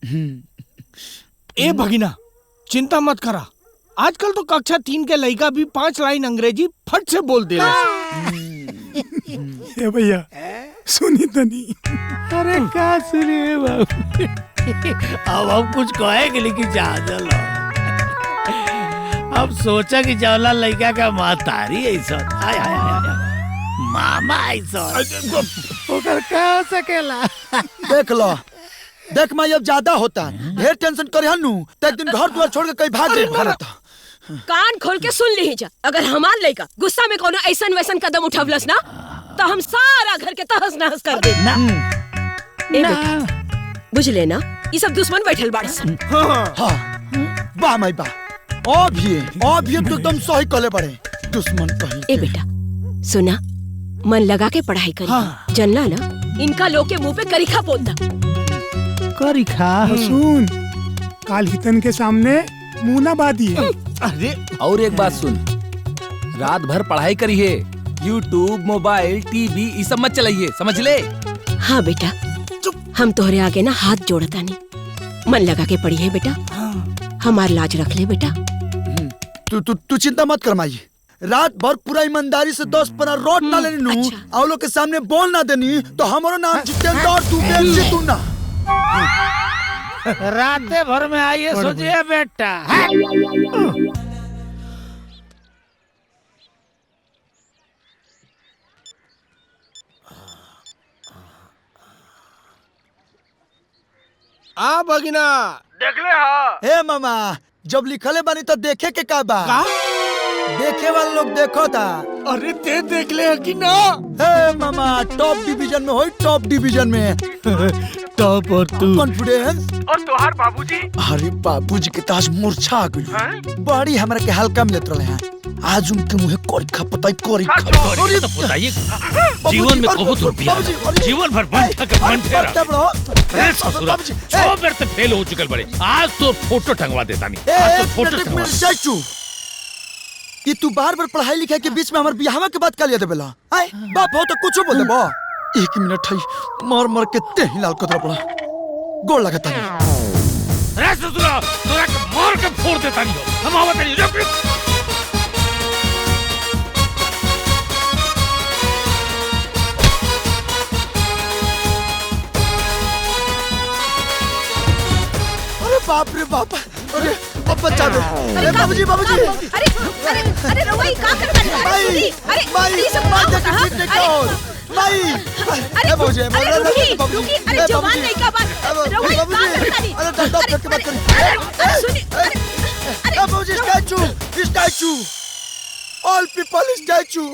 ए भगिना चिंता मत करा, आजकल तो कक्षा 3 के लड़का भी 5 लाइन अंग्रेजी फट से बोल दे रहा। ए भैया सुनी तो नहीं। अरे क्या सुनिए बाबू, अब हम कुछ कहेंगे लेकिन जा चलो। अब सोचा कि जवला लड़का का मातारी ऐसा हाय हाय हाय मामा ऐसा ओकर का हो सकेला। देख लो, देख माई अब ज्यादा होता है, ढेर टेंशन करे हनु तो एक दिन घर द्वार छोड़ के कहीं भाग गए भारत। कान खोल के सुन लीजिए, अगर हमार लड़का गुस्सा में कोनो ऐसन वैसन कदम उठवलस ना तो हम सारा घर के तहस नहस कर दे ना। ए बेटा बुझ लेना, ये सब दुश्मन बैठल बाड़े सन। हाँ वाह माई वाह, अभी तो एकदम सही कले बड़े दुश्मन कहीं। ए बेटा सुना, मन लगा के पढ़ाई करी। हाँ। जानला ना, इनका लोग के मुंह पे करीखा पोता करीखा। सुन, काल हितन के सामने मुंह ना बादी है। अरे और एक बात सुन, रात भर पढ़ाई करी है, यूट्यूब मोबाइल टीवी ये सब मत चलाइए, समझ ले। हाँ बेटा, हम तोहरे आगे ना हाथ जोड़ता नहीं, मन लगा के पढ़ी है बेटा। हमार लाज रख ले बेटा। तू चिंता मत कर माई, रात भर पूरा ईमानदारी से 10 पना रोट ना लेनी नू। अच्छा। और लोग के सामने बोल ना देनी तो हमारा नाम जितेंद्र और तू बेइज्जत ना। रात भर में आइए सोचिए बेटा। आ भगिना देख ले। हाँ हे मामा, जब लिखले बानी तो देखे के का बा? देखे वाले लोग देखो था। अरे ते देख ले कि ना? हे मामा, टॉप डिवीजन में होई, टॉप डिवीजन में। टॉप और तू कॉन्फिडेंस और तोहार बाबूजी। अरे बाबूजी के ताज मूर्छा आ गई, बड़ी हमरा के हल्का मिलत रहे हैं। आज उनके मुंह कोरिखा पताई कोरिखा। अरे तो बताइए, जीवन में बहुत रुपया, जीवन भर बंठा के बंठे रहा। अरे ससुरा 100 बार तो फेल हो चुकल बड़े, आज तो फोटो टंगवा देता नहीं। आज तो फोटो टंगवा चाचू, ये तू बार-बार पढ़ाई लिखाई के बीच में हमार बियाहवा के बात कर लिया देबेला। आय बाप हो तो कुछ बोल देबो। 1 मिनट है, मार के तेही लाल कतरा पड़ा गोड़ लगता नहीं। अरे ससुरा तोरा के मार के फोड़ देता नहीं। हम आवत नहीं रुक। बाप रे बाप, अरे अब बचा दो। अरे बाबूजी बाबूजी, अरे अरे अरे रवाई का कर रहा है? भाई भाई ये सब मार दे के ठीक करो भाई। अरे बाबूजी, अरे रुकी, अरे जवान नहीं का बात रवाई का कर रहा है? अरे डॉक्टर के बात करिए। सुनिए, अरे बाबूजी, स्टैचू ऑल पीपल स्टैचू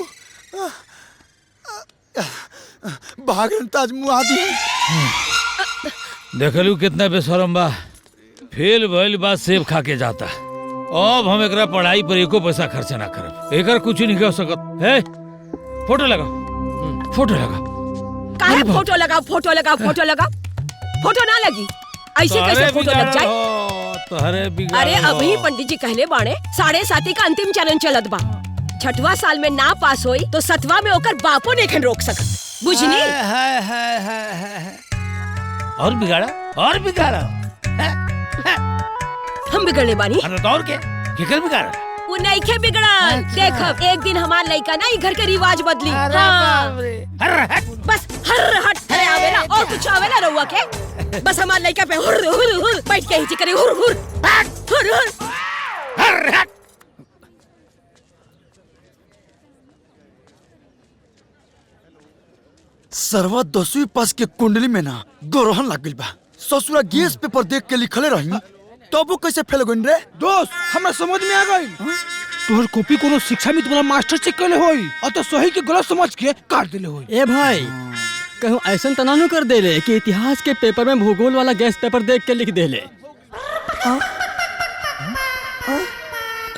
भागन ताज मुआदी। देखलू कितना बेशरम बा, फेल भइल बात सेब खा के जाता। अब हम एकरा पढ़ाई पर एको पैसा खर्च ना करब, एकर कुछ नहीं कर सकत है। फोटो लगा, फोटो लगा। काहे फोटो लगाओ, फोटो लगाओ, फोटो लगाओ, फोटो ना लगी ऐसे कैसे फोटो लग जाए? अरे अभी पंडित जी कहले बाणे 7.5 का अंतिम चरण चलत बा। 6वां साल में ना पास होई तो 7वां में ओकर बापो नहीं रोक सकत, बुझनी? और बिगाड़ा, और बिगाड़ा। हम बिगड़ने बानी? और क्या केकर बिगाड़ा? वो नहीं के बिगड़ा। देख एक दिन हमार लड़का ना घर के रिवाज बदली। हाँ। बस हर हट करे आवेला और कुछ आवेला रहुआ के। बस हमार लड़का पे हुर हुर हुर बैठ के ही करे हुर हुर हुर हुर। सरवा 10वीं पास के कुंडली में ना ग्रहण लग गइल बा। ससुरा गैस पेपर देख के लिखले रही तब वो कैसे फेल गइन रे? दोस्त हमरा समझ में आ गई, तोहर कॉपी कोनो शिक्षा में तुम्हारा मास्टर चेक करले होई और तो सही के गलत समझ के काट देले होई। ए भाई, कहूं ऐसा तना न कर देले कि इतिहास के पेपर में भूगोल वाला गैस पेपर देख के लिख देले।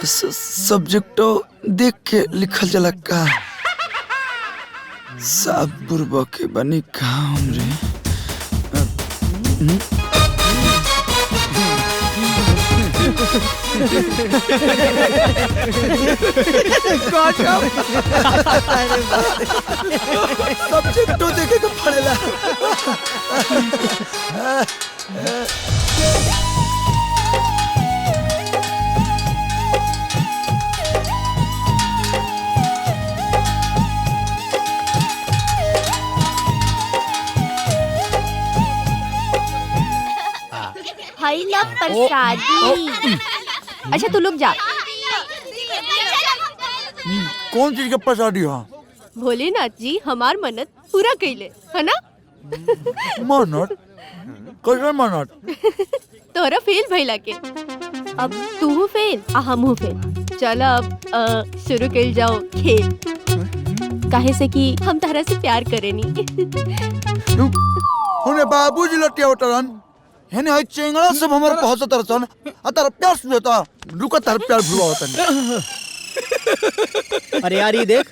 सब्जेक्टो देख के लिखल जला का? सब बुरबा के बनी काम रे। सब्जेक्टो देखे के पड़ेला। हाई ला प्रसादी। अच्छा तू लोग जा। कौन चीज का प्रसादी है? भोलेनाथ जी हमार मन्नत पूरा कैले है ना। मन्नत? कैसे मन्नत? तोरा फेल भइला के अब तू फेल आ हमहू फेल। चल अब शुरू कर जाओ खेल। काहे से कि हम तारा से प्यार करेनी। होने बाबूजी लटिया उतरन हेने है चेंगड़ा सब हमारे पहुंच तरसन आ तार प्यार सुनता रुका तार प्यार भुआ होतन। अरे यार ये देख